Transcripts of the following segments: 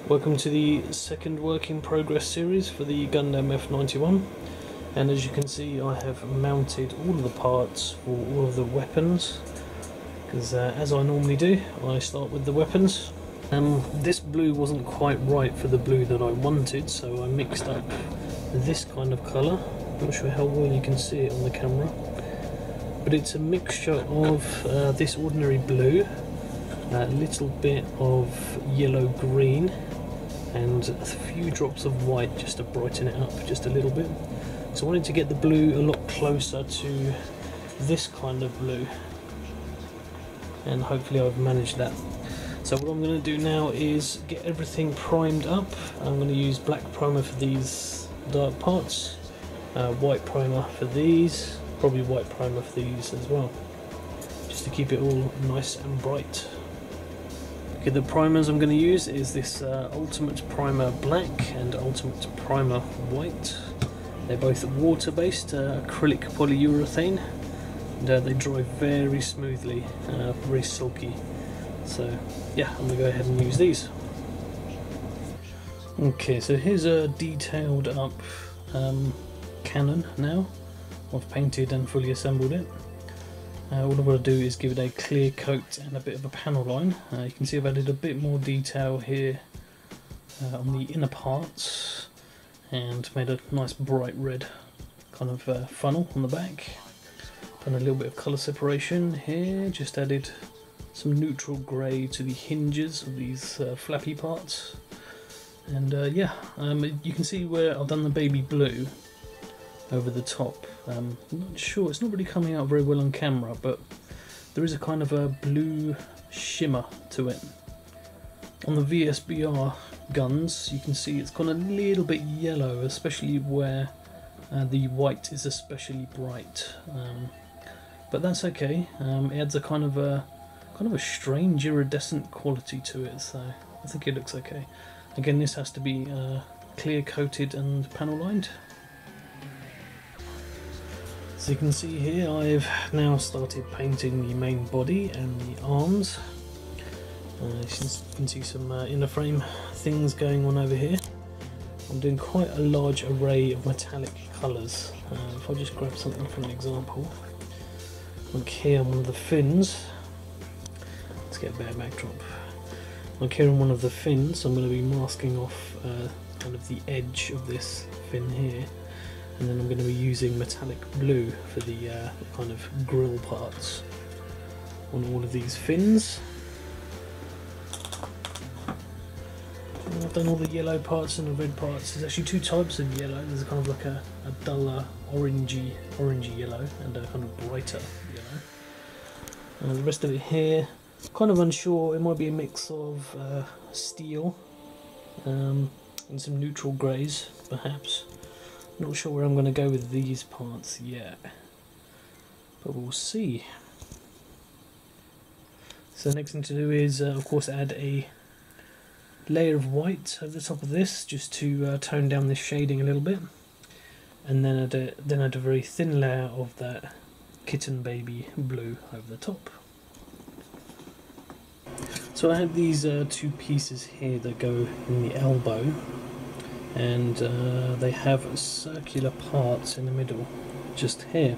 Welcome to the second work in progress series for the Gundam F91, and as you can see I have mounted all of the parts for all of the weapons, because as I normally do, I start with the weapons. This blue wasn't quite right for the blue that I wanted, so I mixed up this kind of colour. Not sure how well you can see it on the camera, but it's a mixture of this ordinary blue, a little bit of yellow green, and a few drops of white just to brighten it up just a little bit. So I wanted to get the blue a lot closer to this kind of blue, and hopefully I've managed that. So what I'm going to do now is get everything primed up. I'm going to use black primer for these dark parts, white primer for these, probably white primer for these as well, just to keep it all nice and bright. Okay, the primers I'm going to use is this Ultimate Primer Black and Ultimate Primer White. They're both water-based acrylic polyurethane, and they dry very smoothly, very silky. So yeah, I'm going to go ahead and use these. Okay, so here's a detailed up cannon now. I've painted and fully assembled it. All I've got to do is give it a clear coat and a bit of a panel line. You can see I've added a bit more detail here on the inner parts, and made a nice bright red kind of funnel on the back. Done a little bit of colour separation here, just added some neutral grey to the hinges of these flappy parts. And yeah, you can see where I've done the baby blue over the top. I'm not sure, it's not really coming out very well on camera, but there is a kind of a blue shimmer to it. On the VSBR guns you can see it's gone a little bit yellow, especially where the white is especially bright, but that's okay. It adds a kind of a strange iridescent quality to it, so I think it looks okay. Again, this has to be clear coated and panel lined. So you can see here I've now started painting the main body and the arms. You can see some inner frame things going on over here. I'm doing quite a large array of metallic colours. If I just grab something for an example, like here on one of the fins, let's get a better backdrop. Like here on one of the fins, I'm going to be masking off kind of the edge of this fin here. And then I'm going to be using metallic blue for the kind of grill parts on all of these fins. And I've done all the yellow parts and the red parts. There's actually two types of yellow. There's a kind of like a duller orangey yellow and a kind of brighter yellow. And the rest of it here, kind of unsure. It might be a mix of steel and some neutral greys, perhaps. Not sure where I'm going to go with these parts yet, but we'll see. So the next thing to do is of course add a layer of white over the top of this, just to tone down this shading a little bit, and then add a very thin layer of that kitten baby blue over the top. So I have these two pieces here that go in the elbow, and they have circular parts in the middle just here,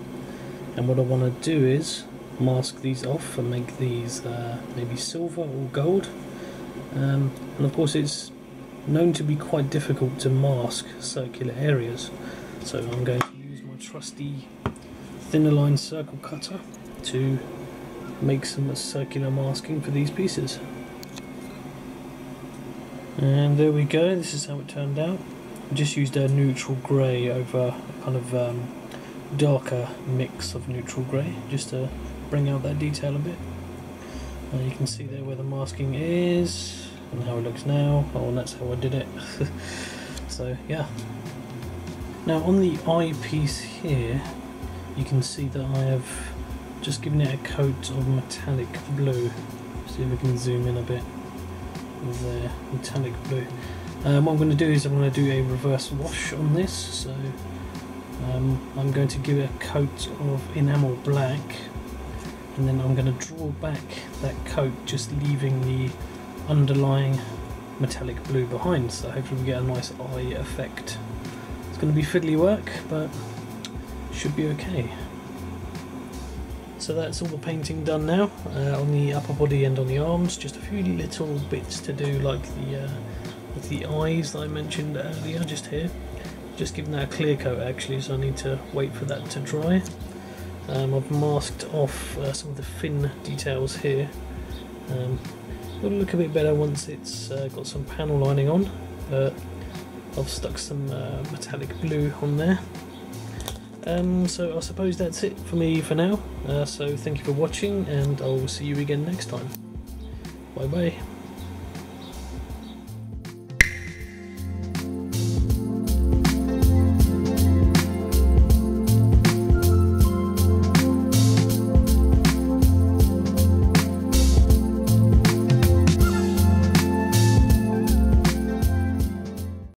and what I want to do is mask these off and make these maybe silver or gold, and of course it's known to be quite difficult to mask circular areas, so I'm going to use my trusty thinner line circle cutter to make some circular masking for these pieces. And there we go, this is how it turned out. I just used a neutral grey over a kind of darker mix of neutral grey, just to bring out that detail a bit. And you can see there where the masking is, and how it looks now. Oh, and that's how I did it. So yeah. Now on the eyepiece here, you can see that I have just given it a coat of metallic blue. See if we can zoom in a bit. There, metallic blue. What I'm going to do is I'm going to do a reverse wash on this, so I'm going to give it a coat of enamel black, and then I'm going to draw back that coat, just leaving the underlying metallic blue behind, so hopefully we get a nice eye effect. It's going to be fiddly work, but should be okay. So that's all the painting done now, on the upper body and on the arms. Just a few little bits to do, like the eyes that I mentioned earlier, just here. Just giving that a clear coat actually, so I need to wait for that to dry. I've masked off some of the fin details here. It'll look a bit better once it's got some panel lining on, but I've stuck some metallic blue on there. So I suppose that's it for me for now. So thank you for watching, and I'll see you again next time. Bye bye.